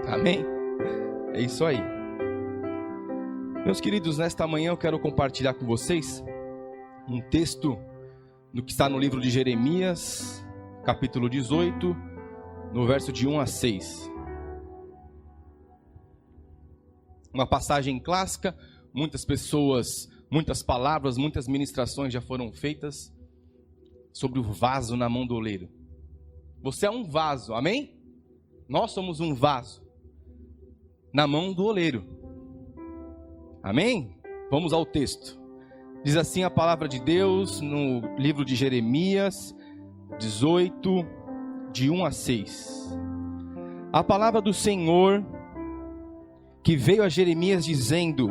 Amém? É isso aí. Meus queridos, nesta manhã eu quero compartilhar com vocês um texto do que está no livro de Jeremias, capítulo 18, no verso de 1 a 6. Uma passagem clássica, muitas pessoas, muitas palavras, muitas ministrações já foram feitas sobre o vaso na mão do oleiro. Você é um vaso, amém? Nós somos um vaso na mão do oleiro. Amém? Vamos ao texto. Diz assim a palavra de Deus no livro de Jeremias 18, de 1 a 6. A palavra do Senhor que veio a Jeremias dizendo: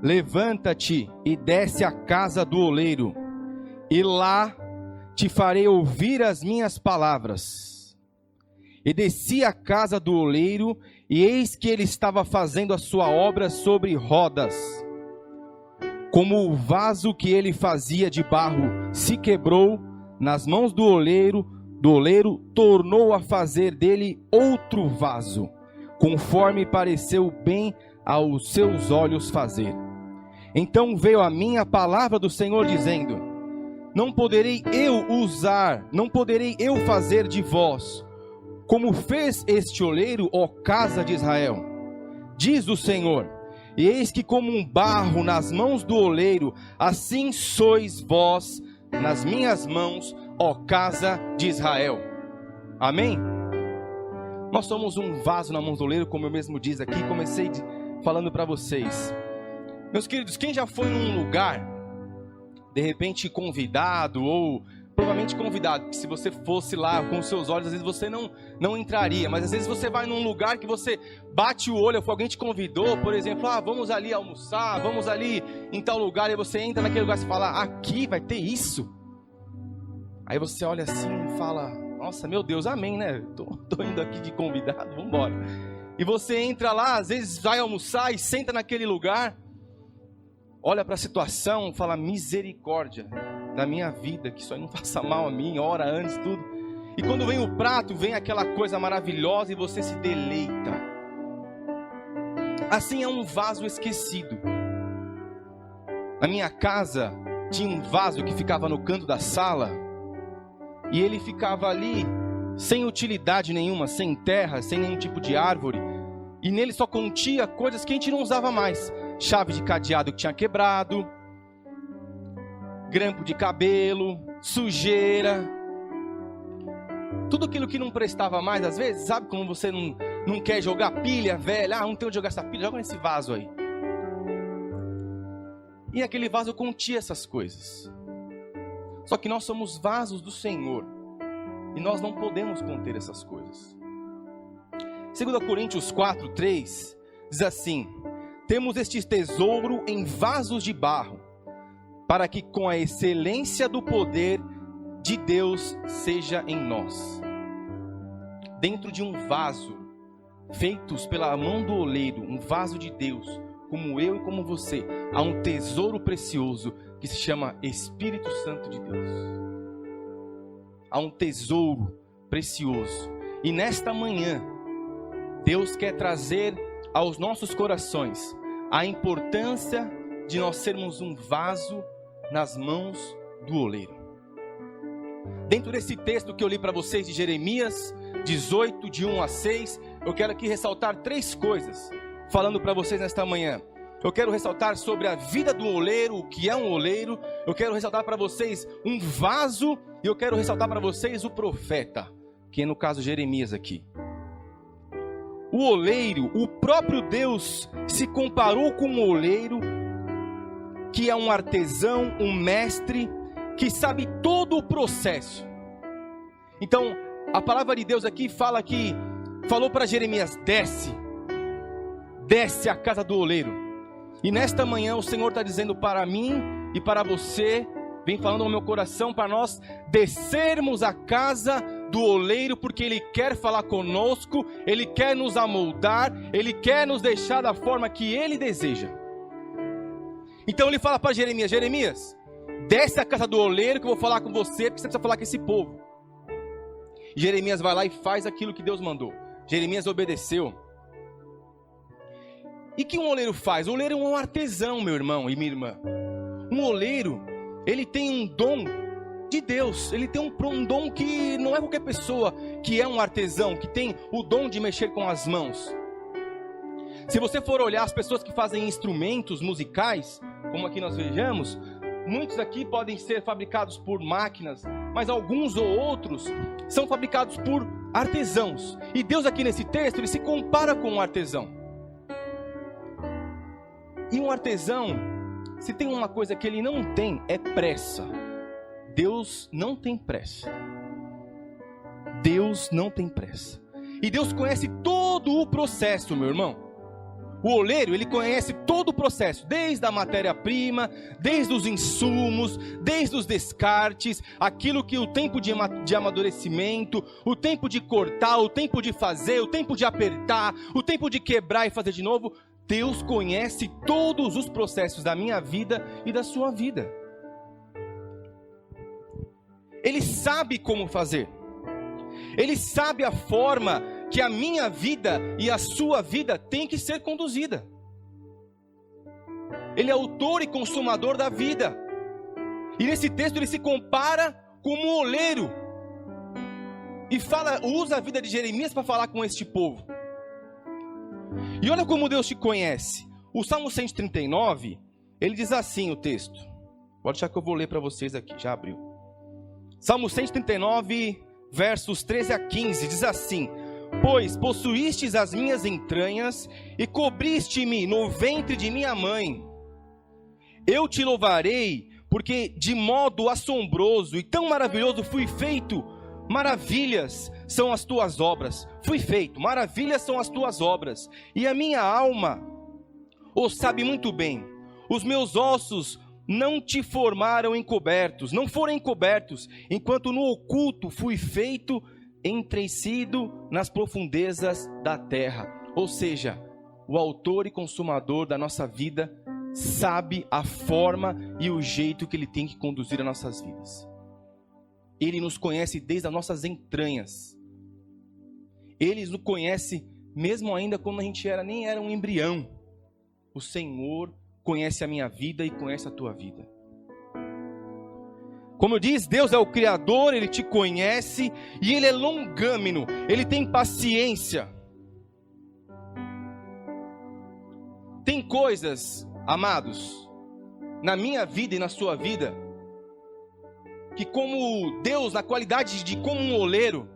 levanta-te e desce à casa do oleiro, e lá te farei ouvir as minhas palavras. E desci à casa do oleiro, e eis que ele estava fazendo a sua obra sobre rodas. Como o vaso que ele fazia de barro se quebrou nas mãos do oleiro tornou a fazer dele outro vaso, conforme pareceu bem aos seus olhos fazer. Então veio a mim a palavra do Senhor dizendo: não poderei eu fazer de vós como fez este oleiro, ó casa de Israel, diz o Senhor. E eis que como um barro nas mãos do oleiro, assim sois vós nas minhas mãos, ó casa de Israel. Amém? Nós somos um vaso na mão do oleiro, como eu mesmo diz aqui. Comecei falando para vocês. Meus queridos, quem já foi num lugar, de repente convidado, ou provavelmente convidado, que se você fosse lá com os seus olhos, às vezes você não entraria, mas às vezes você vai num lugar que você bate o olho, alguém te convidou, por exemplo, vamos ali almoçar, vamos ali em tal lugar, e você entra naquele lugar e fala: aqui vai ter isso? Aí você olha assim e fala: nossa, meu Deus, amém, né? Tô indo aqui de convidado, vamos embora. E você entra lá, às vezes vai almoçar e senta naquele lugar, olha para a situação, fala: misericórdia da minha vida, que isso aí não faça mal a mim, ora antes, tudo. E quando vem o prato, vem aquela coisa maravilhosa e você se deleita. Assim é um vaso esquecido. Na minha casa tinha um vaso que ficava no canto da sala, e ele ficava ali sem utilidade nenhuma, sem terra, sem nenhum tipo de árvore, e nele só continha coisas que a gente não usava mais: chave de cadeado que tinha quebrado, grampo de cabelo, sujeira, tudo aquilo que não prestava mais. Às vezes, sabe como você não quer jogar pilha velha? Não tem onde jogar essa pilha, joga nesse vaso aí. E aquele vaso continha essas coisas. Só que nós somos vasos do Senhor, e nós não podemos conter essas coisas. 2 Coríntios 4, 3 diz assim: temos este tesouro em vasos de barro, para que com a excelência do poder de Deus seja em nós. Dentro de um vaso, feitos pela mão do oleiro, um vaso de Deus, como eu e como você, há um tesouro precioso que se chama Espírito Santo de Deus. Há um tesouro precioso. E nesta manhã, Deus quer trazer aos nossos corações a importância de nós sermos um vaso nas mãos do oleiro. Dentro desse texto que eu li para vocês de Jeremias 18, de 1 a 6, eu quero aqui ressaltar 3 coisas, falando para vocês nesta manhã. Eu quero ressaltar sobre a vida do oleiro, o que é um oleiro. Eu quero ressaltar para vocês um vaso, e eu quero ressaltar para vocês o profeta, que é no caso Jeremias aqui. O oleiro, o próprio Deus se comparou com o oleiro, que é um artesão, um mestre, que sabe todo o processo. Então, a palavra de Deus aqui falou para Jeremias: desce à casa do oleiro. E nesta manhã o Senhor está dizendo para mim e para você, vem falando ao meu coração, para nós descermos à casa do oleiro, porque Ele quer falar conosco, Ele quer nos amoldar, Ele quer nos deixar da forma que Ele deseja. Então Ele fala para Jeremias: Jeremias, desce à casa do oleiro que eu vou falar com você, porque você precisa falar com esse povo. E Jeremias vai lá e faz aquilo que Deus mandou. Jeremias obedeceu. E o que um oleiro faz? O oleiro é um artesão, meu irmão e minha irmã. Um oleiro, ele tem um dom de Deus. Ele tem um dom que não é qualquer pessoa que é um artesão, que tem o dom de mexer com as mãos. Se você for olhar as pessoas que fazem instrumentos musicais, como aqui nós vejamos, muitos aqui podem ser fabricados por máquinas, mas alguns ou outros são fabricados por artesãos. E Deus aqui nesse texto, ele se compara com um artesão. E um artesão, se tem uma coisa que ele não tem, é pressa. Deus não tem pressa. Deus não tem pressa. E Deus conhece todo o processo, meu irmão. O oleiro, ele conhece todo o processo, desde a matéria-prima, desde os insumos, desde os descartes, aquilo que o tempo de amadurecimento, o tempo de cortar, o tempo de fazer, o tempo de apertar, o tempo de quebrar e fazer de novo. Deus conhece todos os processos da minha vida e da sua vida. Ele sabe como fazer. Ele sabe a forma que a minha vida e a sua vida tem que ser conduzida. Ele é autor e consumador da vida. E nesse texto ele se compara como um oleiro. E usa a vida de Jeremias para falar com este povo. E olha como Deus te conhece. O Salmo 139, ele diz assim o texto. Pode deixar que eu vou ler para vocês aqui, já abriu. Salmo 139, versos 13 a 15, diz assim: Pois possuístes as minhas entranhas e cobriste-me no ventre de minha mãe. Eu te louvarei, porque de modo assombroso e tão maravilhoso fui feito. Maravilhas são as tuas obras. Fui feito, maravilhas são as tuas obras. E a minha alma o sabe muito bem. Os meus ossos não te formaram encobertos, não foram encobertos, enquanto no oculto fui feito, entrescido nas profundezas da terra. Ou seja, o autor e consumador da nossa vida sabe a forma e o jeito que ele tem que conduzir as nossas vidas. Ele nos conhece desde as nossas entranhas. Ele nos conhece mesmo ainda quando a gente nem era um embrião. O Senhor conhece a minha vida e conhece a tua vida. Como eu disse, Deus é o Criador, Ele te conhece e Ele é longâmino, Ele tem paciência. Tem coisas, amados, na minha vida e na sua vida, que como Deus, na qualidade de como um oleiro,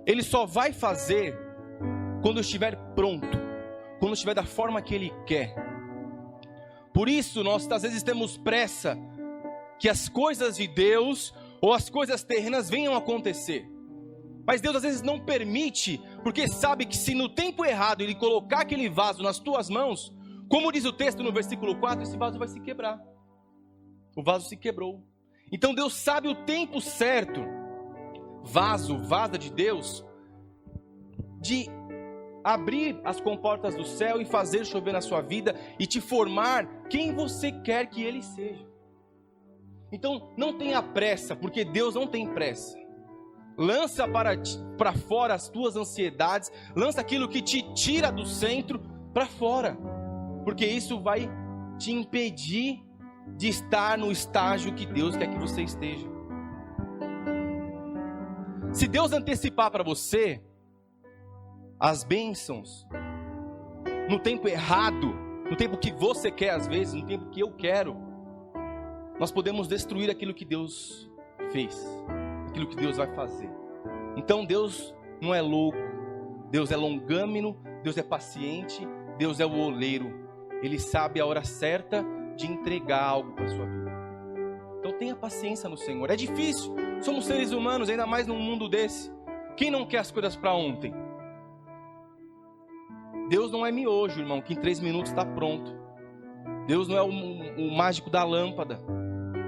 Ele só vai fazer quando estiver pronto, quando estiver da forma que Ele quer. Por isso nós às vezes temos pressa que as coisas de Deus ou as coisas terrenas venham a acontecer. Mas Deus às vezes não permite, porque sabe que se no tempo errado Ele colocar aquele vaso nas tuas mãos, como diz o texto no versículo 4, esse vaso vai se quebrar. O vaso se quebrou. Então Deus sabe o tempo certo, vaza de Deus, de abrir as comportas do céu e fazer chover na sua vida e te formar quem você quer que Ele seja. Então não tenha pressa, porque Deus não tem pressa. Lança para fora as tuas ansiedades, lança aquilo que te tira do centro para fora, porque isso vai te impedir de estar no estágio que Deus quer que você esteja. Se Deus antecipar para você as bênçãos no tempo errado, no tempo que você quer às vezes, no tempo que eu quero, nós podemos destruir aquilo que Deus fez, aquilo que Deus vai fazer. Então Deus não é louco, Deus é longâmino, Deus é paciente, Deus é o oleiro. Ele sabe a hora certa de entregar algo para a sua vida. Então tenha paciência no Senhor. É difícil, somos seres humanos, ainda mais num mundo desse. Quem não quer as coisas para ontem? Deus não é miojo, irmão, que em 3 minutos está pronto. Deus não é o mágico da lâmpada,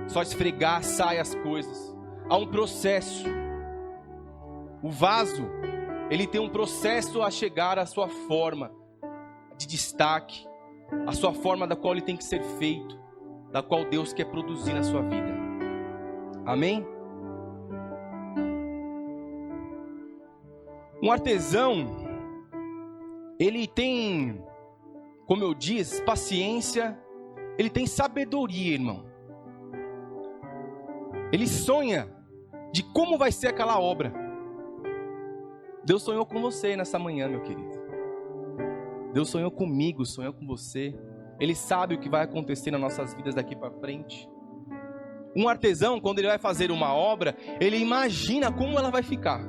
só esfregar, sai as coisas. Há um processo. O vaso, ele tem um processo a chegar à sua forma de destaque, a sua forma da qual ele tem que ser feito, da qual Deus quer produzir na sua vida. Amém? Um artesão, ele tem, como eu disse, paciência, ele tem sabedoria, irmão. Ele sonha de como vai ser aquela obra. Deus sonhou com você nessa manhã, meu querido. Deus sonhou comigo, sonhou com você. Ele sabe o que vai acontecer nas nossas vidas daqui para frente. Um artesão, quando ele vai fazer uma obra, ele imagina como ela vai ficar.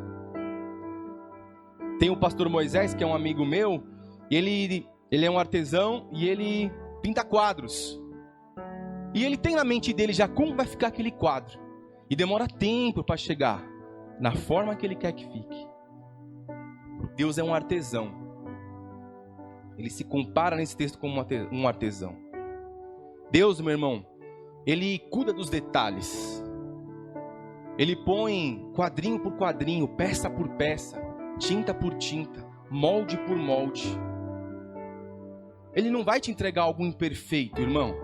Tem o pastor Moisés, que é um amigo meu, e ele é um artesão e ele pinta quadros. E ele tem na mente dele já como vai ficar aquele quadro. E demora tempo para chegar na forma que ele quer que fique. Deus é um artesão. Ele se compara nesse texto como um artesão. Deus, meu irmão, ele cuida dos detalhes. Ele põe quadrinho por quadrinho, peça por peça, tinta por tinta, molde por molde. Ele não vai te entregar algo imperfeito, irmão.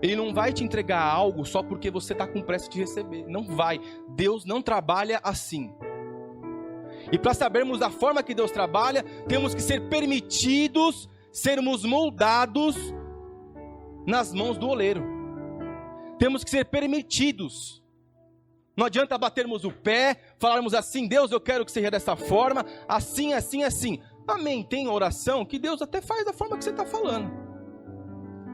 Ele não vai te entregar algo só porque você está com pressa de receber. Não vai. Deus não trabalha assim. E para sabermos da forma que Deus trabalha, temos que ser permitidos, sermos moldados nas mãos do oleiro. Temos que ser permitidos. Não adianta batermos o pé, falarmos assim: Deus, eu quero que seja dessa forma, assim, assim, assim. Amém. Tem oração que Deus até faz da forma que você está falando.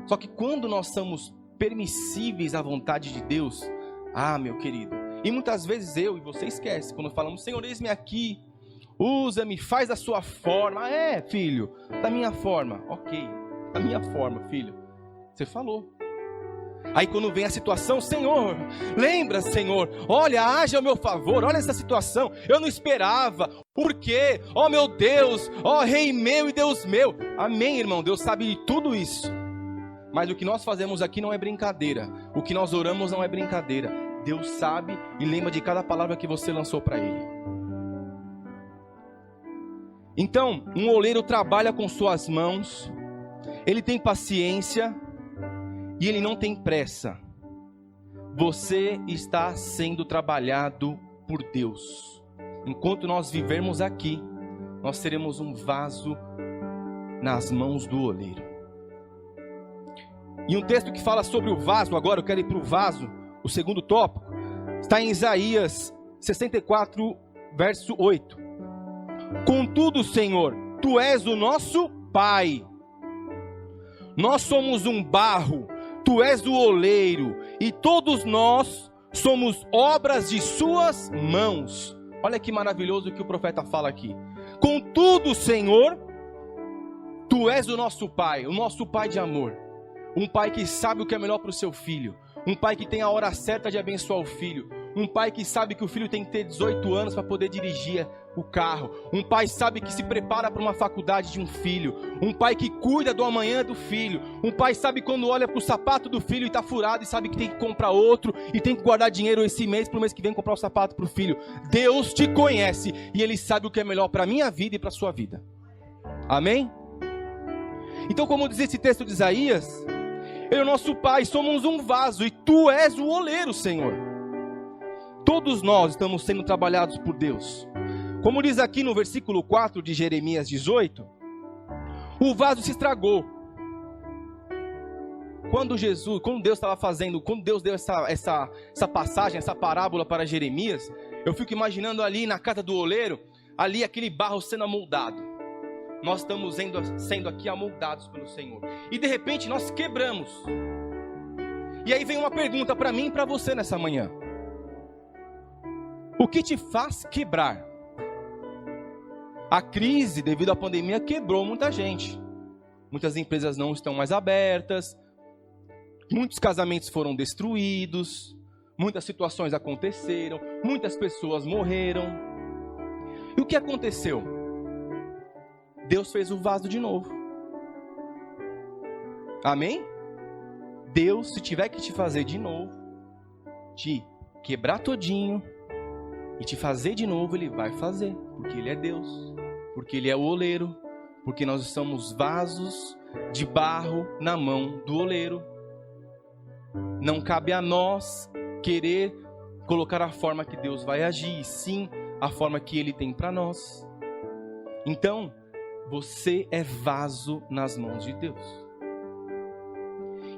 Só que quando nós somos permissíveis à vontade de Deus, meu querido, e muitas vezes eu e você esquece, quando falamos: Senhor, eis-me aqui, usa-me, faz da sua forma. Filho, da minha forma. Ok, da minha forma, filho. Você falou. Aí quando vem a situação: Senhor, lembra, Senhor, olha, haja ao meu favor, olha essa situação, eu não esperava, por quê? Ó meu Deus, ó Rei meu e Deus meu. Amém, irmão, Deus sabe de tudo isso. Mas o que nós fazemos aqui não é brincadeira. O que nós oramos não é brincadeira. Deus sabe e lembra de cada palavra que você lançou para Ele. Então, um oleiro trabalha com suas mãos. Ele tem paciência e ele não tem pressa. Você está sendo trabalhado por Deus. Enquanto nós vivermos aqui, nós seremos um vaso nas mãos do oleiro. E um texto que fala sobre o vaso, agora eu quero ir para o vaso, o segundo tópico, está em Isaías 64, verso 8. Contudo, Senhor, Tu és o nosso Pai. Nós somos um barro, Tu és o oleiro, e todos nós somos obras de Suas mãos. Olha que maravilhoso que o profeta fala aqui. Contudo, Senhor, Tu és o nosso Pai de amor. Um pai que sabe o que é melhor para o seu filho. Um pai que tem a hora certa de abençoar o filho. Um pai que sabe que o filho tem que ter 18 anos para poder dirigir o carro. Um pai sabe que se prepara para uma faculdade de um filho. Um pai que cuida do amanhã do filho. Um pai sabe quando olha para o sapato do filho e está furado e sabe que tem que comprar outro e tem que guardar dinheiro esse mês para o mês que vem comprar o sapato para o filho. Deus te conhece e Ele sabe o que é melhor para a minha vida e para a sua vida. Amém? Então, como diz esse texto de Isaías, Ele é o nosso Pai, somos um vaso e Tu és o oleiro, Senhor. Todos nós estamos sendo trabalhados por Deus. Como diz aqui no versículo 4 de Jeremias 18, o vaso se estragou. Quando Deus estava fazendo, quando Deus deu essa passagem, essa parábola para Jeremias, eu fico imaginando ali na casa do oleiro, ali aquele barro sendo amoldado. Nós estamos sendo aqui amoldados pelo Senhor. E de repente nós quebramos. E aí vem uma pergunta para mim e para você nessa manhã. O que te faz quebrar? A crise devido à pandemia quebrou muita gente. Muitas empresas não estão mais abertas. Muitos casamentos foram destruídos. Muitas situações aconteceram. Muitas pessoas morreram. E o que aconteceu? Deus fez o vaso de novo. Amém? Deus, se tiver que te fazer de novo, te quebrar todinho e te fazer de novo, Ele vai fazer. Porque Ele é Deus. Porque Ele é o oleiro. Porque nós somos vasos de barro na mão do oleiro. Não cabe a nós querer colocar a forma que Deus vai agir, e sim a forma que Ele tem para nós. Então, você é vaso nas mãos de Deus.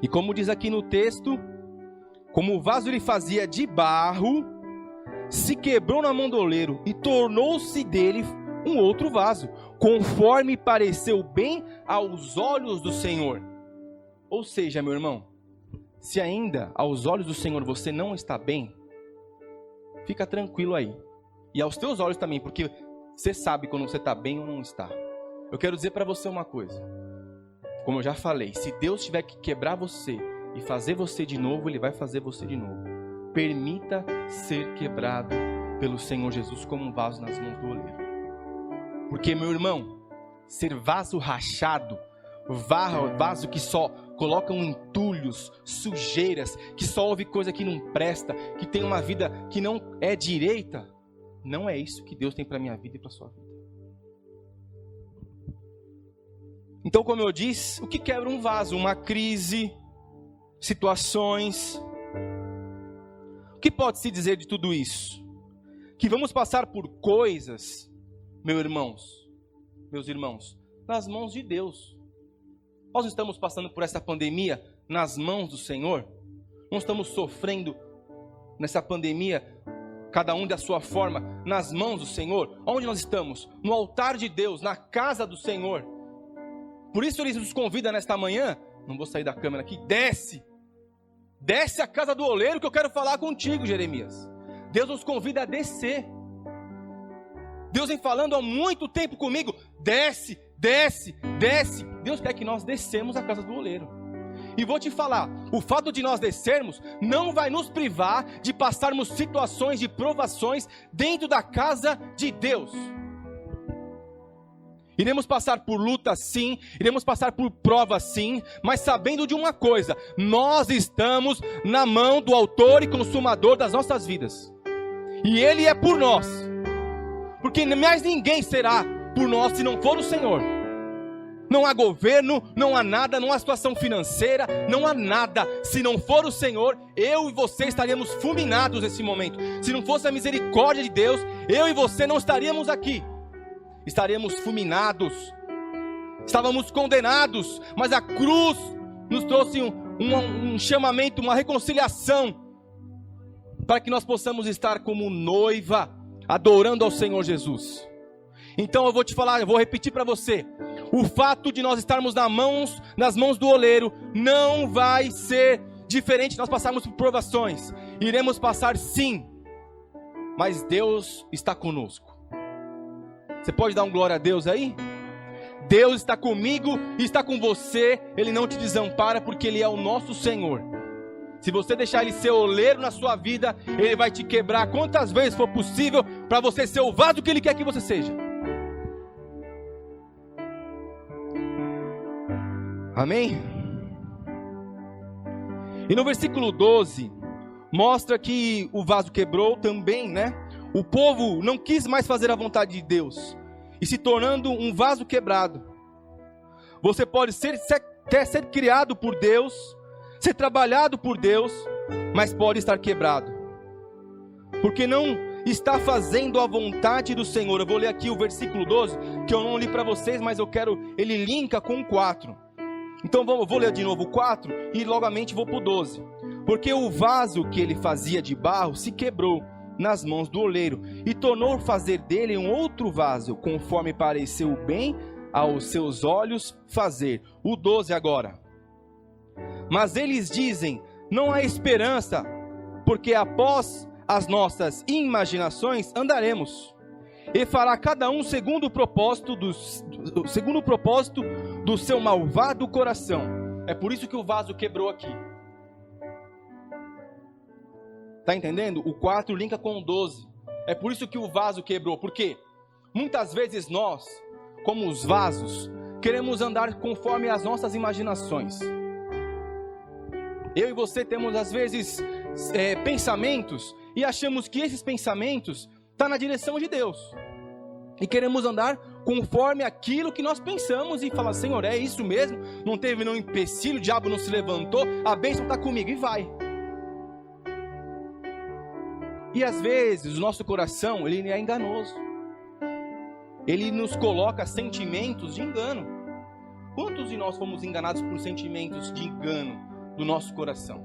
E como diz aqui no texto, como o vaso ele fazia de barro, se quebrou na mão do oleiro e tornou-se dele um outro vaso, conforme pareceu bem aos olhos do Senhor. Ou seja, meu irmão, se ainda aos olhos do Senhor você não está bem, fica tranquilo aí. E aos teus olhos também, porque você sabe quando você está bem ou não está. Eu quero dizer para você uma coisa. Como eu já falei, se Deus tiver que quebrar você e fazer você de novo, Ele vai fazer você de novo. Permita ser quebrado pelo Senhor Jesus como um vaso nas mãos do oleiro. Porque, meu irmão, ser vaso rachado, vaso que só colocam entulhos, sujeiras, que só ouve coisa que não presta, que tem uma vida que não é direita, não é isso que Deus tem para a minha vida e para a sua vida. Então, como eu disse, o que quebra um vaso? Uma crise, situações. O que pode se dizer de tudo isso? Que vamos passar por coisas, meus irmãos, nas mãos de Deus. Nós estamos passando por essa pandemia nas mãos do Senhor. Não estamos sofrendo nessa pandemia, cada um da sua forma, nas mãos do Senhor. Onde nós estamos? No altar de Deus, na casa do Senhor. Por isso Ele nos convida nesta manhã, não vou sair da câmera aqui, desce a casa do oleiro que eu quero falar contigo, Jeremias. Deus nos convida a descer. Deus vem falando há muito tempo comigo, desce. Deus quer que nós descemos a casa do oleiro. E vou te falar, o fato de nós descermos não vai nos privar de passarmos situações de provações dentro da casa de Deus. Iremos passar por luta sim, iremos passar por prova sim, mas sabendo de uma coisa, nós estamos na mão do autor e consumador das nossas vidas. E Ele é por nós, porque mais ninguém será por nós se não for o Senhor. Não há governo, não há nada, não há situação financeira, não há nada. Se não for o Senhor, eu e você estaríamos fulminados nesse momento. Se não fosse a misericórdia de Deus, eu e você não estaríamos aqui. Estaríamos fulminados, estávamos condenados, mas a cruz nos trouxe um chamamento, uma reconciliação, para que nós possamos estar como noiva, adorando ao Senhor Jesus. Então eu vou te falar, eu vou repetir para você, o fato de nós estarmos nas mãos do oleiro, não vai ser diferente de nós passarmos por provações, iremos passar sim, mas Deus está conosco. Você pode dar um glória a Deus aí? Deus está comigo e está com você. Ele não te desampara porque Ele é o nosso Senhor. Se você deixar Ele ser oleiro na sua vida, Ele vai te quebrar quantas vezes for possível para você ser o vaso que Ele quer que você seja. Amém? E no versículo 12 mostra que o vaso quebrou também, né? O povo não quis mais fazer a vontade de Deus, e se tornando um vaso quebrado. Você pode quer ser criado por Deus, ser trabalhado por Deus, mas pode estar quebrado, porque não está fazendo a vontade do Senhor. Eu vou ler aqui o versículo 12, que eu não li para vocês, mas ele linka com o 4. Então vou ler de novo o 4, e logamente vou para o 12. Porque o vaso que ele fazia de barro se quebrou nas mãos do oleiro, e tornou fazer dele um outro vaso, conforme pareceu bem aos seus olhos fazer. O 12 agora. Mas eles dizem, não há esperança, porque após as nossas imaginações andaremos, e fará cada um segundo o propósito do seu malvado coração. É por isso que o vaso quebrou aqui. Está entendendo? O 4 linka com o 12. É por isso que o vaso quebrou. Porque muitas vezes nós, como os vasos, queremos andar conforme as nossas imaginações. Eu e você temos às vezes pensamentos, e achamos que esses pensamentos estão na direção de Deus. E queremos andar conforme aquilo que nós pensamos, e falar, Senhor, é isso mesmo? Não teve nenhum empecilho, o diabo não se levantou, a bênção está comigo, e vai. E às vezes o nosso coração, ele é enganoso. ele nos coloca sentimentos de engano. Quantos de nós fomos enganados por sentimentos de engano do nosso coração?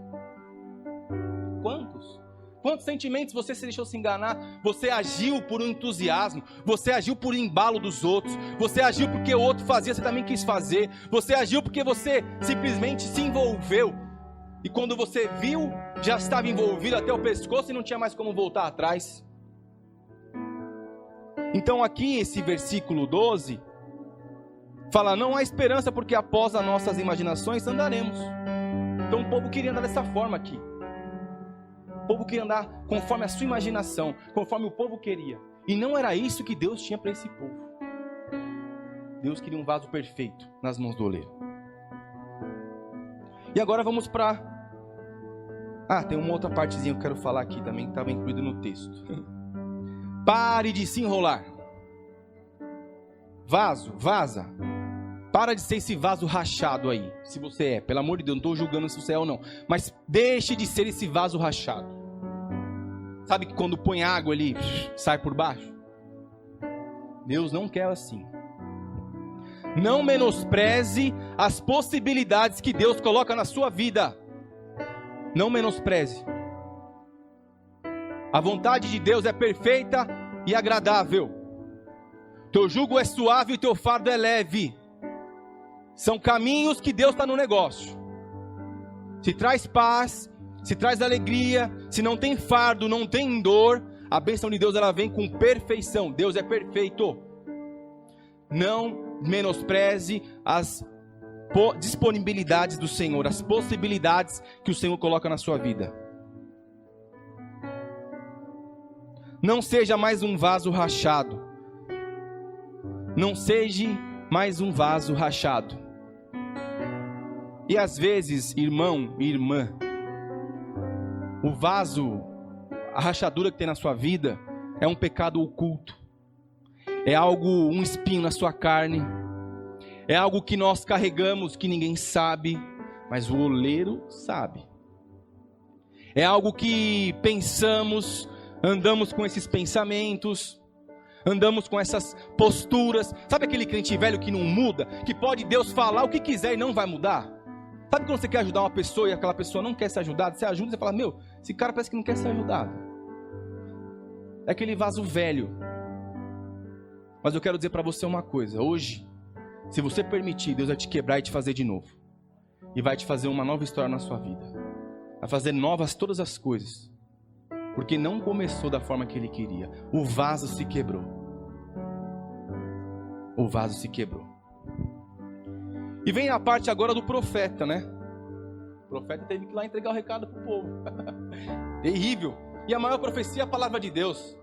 Quantos? Quantos sentimentos você se deixou se enganar? Você agiu por um entusiasmo, você agiu por embalo dos outros, você agiu porque o outro fazia, você também quis fazer, você agiu porque você simplesmente se envolveu, e quando você viu, já estava envolvido até o pescoço e não tinha mais como voltar atrás. Então aqui esse versículo 12 fala: não há esperança porque após as nossas imaginações andaremos. Então o povo queria andar dessa forma aqui. O povo queria andar conforme a sua imaginação, conforme o povo queria. E não era isso que Deus tinha para esse povo. Deus queria um vaso perfeito nas mãos do oleiro. E agora vamos para... tem uma outra partezinha que eu quero falar aqui também, que estava incluído no texto. Pare de se enrolar. Vaza. Para de ser esse vaso rachado aí. Se você é, pelo amor de Deus, não estou julgando se você é ou não. Mas deixe de ser esse vaso rachado. Sabe que quando põe água ele sai por baixo? Deus não quer assim. Não menospreze as possibilidades que Deus coloca na sua vida. Não menospreze. A vontade de Deus é perfeita e agradável. Teu jugo é suave e teu fardo é leve. São caminhos que Deus está no negócio. Se traz paz, se traz alegria, se não tem fardo, não tem dor, a bênção de Deus ela vem com perfeição. Deus é perfeito. Não menospreze as disponibilidades do Senhor, as possibilidades que o Senhor coloca na sua vida. Não seja mais um vaso rachado. Não seja mais um vaso rachado. E às vezes, irmão e irmã, o vaso, a rachadura que tem na sua vida é um pecado oculto. É algo, um espinho na sua carne. É algo que nós carregamos que ninguém sabe, mas o oleiro sabe. É algo que pensamos, andamos com esses pensamentos, andamos com essas posturas. Sabe aquele crente velho que não muda? Que pode Deus falar o que quiser e não vai mudar? Sabe quando você quer ajudar uma pessoa e aquela pessoa não quer ser ajudada? Você ajuda e você fala: meu, esse cara parece que não quer ser ajudado. É aquele vaso velho. Mas eu quero dizer para você uma coisa. Hoje, se você permitir, Deus vai te quebrar e te fazer de novo. E vai te fazer uma nova história na sua vida. Vai fazer novas todas as coisas. Porque não começou da forma que Ele queria. O vaso se quebrou. O vaso se quebrou. E vem a parte agora do profeta, né? O profeta teve que ir lá entregar o recado para o povo. Terrível. E a maior profecia é a palavra de Deus.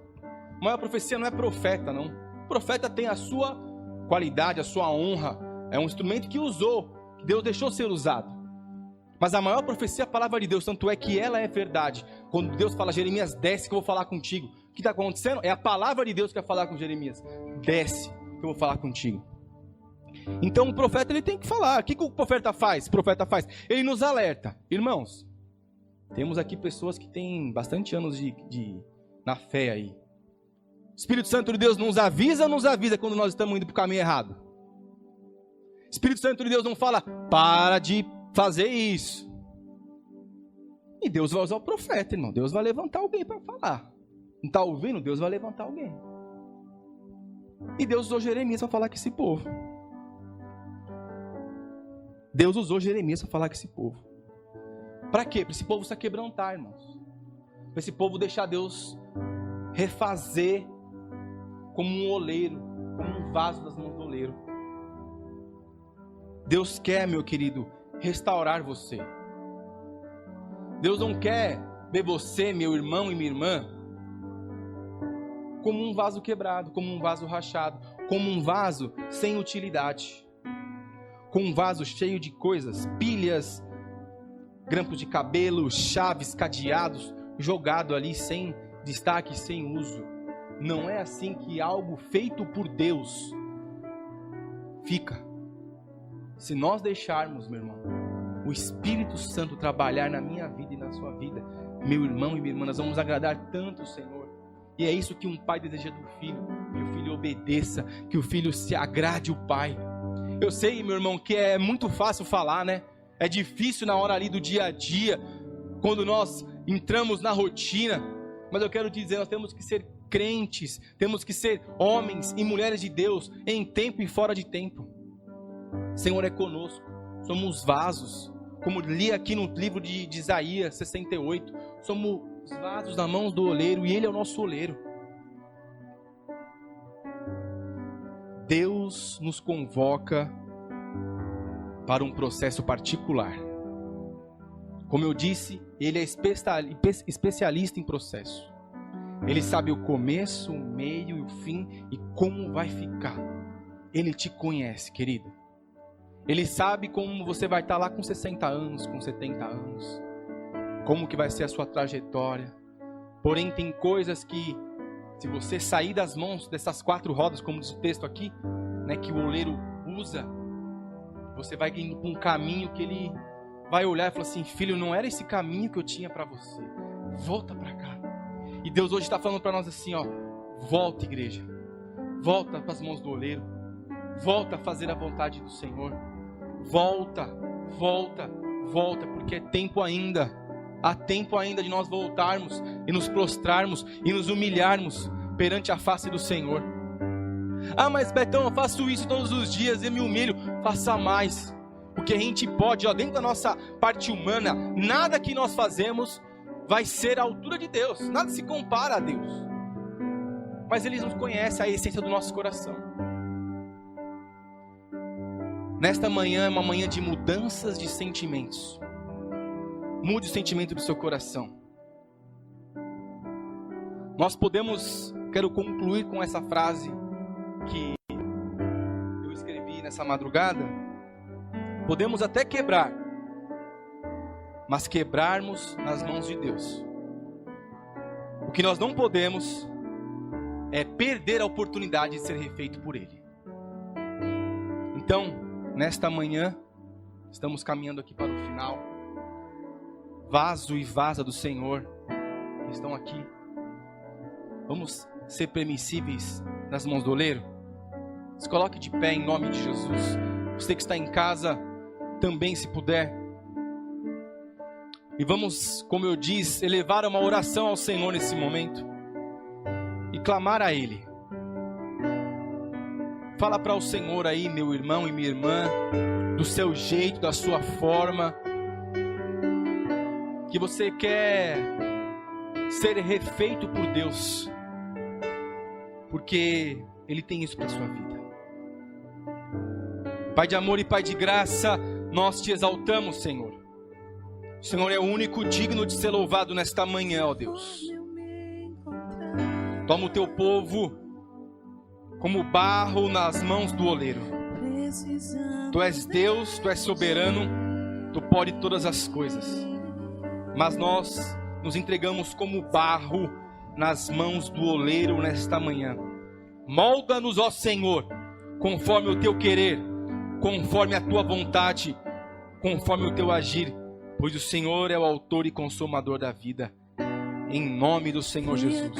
A maior profecia não é profeta, não. O profeta tem a sua qualidade, a sua honra. É um instrumento que usou, que Deus deixou ser usado. Mas a maior profecia é a palavra de Deus, tanto é que ela é verdade. Quando Deus fala: Jeremias, desce que eu vou falar contigo. O que está acontecendo? É a palavra de Deus que vai falar com Jeremias. Desce que eu vou falar contigo. Então o profeta ele tem que falar. O que o profeta faz? Ele nos alerta. Irmãos, temos aqui pessoas que têm bastante anos na fé aí. O Espírito Santo de Deus nos avisa quando nós estamos indo para o caminho errado. O Espírito Santo de Deus não fala: para de fazer isso. E Deus vai usar o profeta, irmão. Deus vai levantar alguém para falar. Não está ouvindo? Deus vai levantar alguém. E Deus usou Jeremias para falar com esse povo. Deus usou Jeremias para falar com esse povo. Para quê? Para esse povo se quebrantar, irmãos. Para esse povo deixar Deus refazer como um oleiro, como um vaso das mãos do oleiro. Deus quer, meu querido, restaurar você. Deus não quer ver você, meu irmão e minha irmã, como um vaso quebrado, como um vaso rachado, como um vaso sem utilidade. Com um vaso cheio de coisas, pilhas, grampos de cabelo, chaves, cadeados, jogado ali sem destaque, sem uso. Não é assim que algo feito por Deus fica. Se nós deixarmos, meu irmão, o Espírito Santo trabalhar na minha vida e na sua vida, meu irmão e minha irmã, nós vamos agradar tanto o Senhor. E é isso que um pai deseja do filho, que o filho obedeça, que o filho se agrade o pai. Eu sei, meu irmão, que é muito fácil falar, né? É difícil na hora ali do dia a dia, quando nós entramos na rotina, mas eu quero te dizer, nós temos que ser crentes, temos que ser homens e mulheres de Deus, em tempo e fora de tempo. O Senhor é conosco, somos vasos, como li aqui no livro de Isaías 68, somos vasos na mão do oleiro, e Ele é o nosso oleiro. Deus nos convoca para um processo particular. Como eu disse, Ele é especialista em processo. Ele sabe o começo, o meio e o fim e como vai ficar. Ele te conhece, querido. Ele sabe como você vai estar lá com 60 anos, com 70 anos. Como que vai ser a sua trajetória. Porém, tem coisas que, se você sair das mãos dessas 4 rodas, como diz o texto aqui, né, que o oleiro usa, você vai indo por um caminho que ele vai olhar e falar assim: filho, não era esse caminho que eu tinha para você. Volta para cá. E Deus hoje está falando para nós assim, ó: volta, igreja. Volta para as mãos do oleiro. Volta a fazer a vontade do Senhor. Volta, volta, volta, porque é tempo ainda. Há tempo ainda de nós voltarmos e nos prostrarmos e nos humilharmos perante a face do Senhor. Ah, mas Betão, eu faço isso todos os dias, eu me humilho. Faça mais, porque a gente pode, ó, dentro da nossa parte humana, nada que nós fazemos vai ser à altura de Deus, nada se compara a Deus. Mas Ele nos conhece a essência do nosso coração. Nesta manhã é uma manhã de mudanças de sentimentos. Mude o sentimento do seu coração. Nós podemos, quero concluir com essa frase que eu escrevi nessa madrugada. Podemos até quebrar, mas quebrarmos nas mãos de Deus. O que nós não podemos é perder a oportunidade de ser refeito por Ele. Então, nesta manhã, estamos caminhando aqui para o final. Vaso e vasa do Senhor que estão aqui, vamos ser permissíveis nas mãos do oleiro? Se coloque de pé em nome de Jesus. Você que está em casa também, se puder. E vamos, como eu disse, elevar uma oração ao Senhor nesse momento e clamar a Ele. Fala para o Senhor aí, meu irmão e minha irmã, do seu jeito, da sua forma, que você quer ser refeito por Deus, porque Ele tem isso para a sua vida. Pai de amor e Pai de graça, nós te exaltamos, Senhor. O Senhor é o único digno de ser louvado nesta manhã, ó Deus. Toma o teu povo como barro nas mãos do oleiro. Tu és Deus, Tu és soberano, Tu pode todas as coisas. Mas nós nos entregamos como barro nas mãos do oleiro nesta manhã. Molda-nos, ó Senhor, conforme o Teu querer, conforme a Tua vontade, conforme o Teu agir, pois o Senhor é o autor e consumador da vida. Em nome do Senhor Jesus.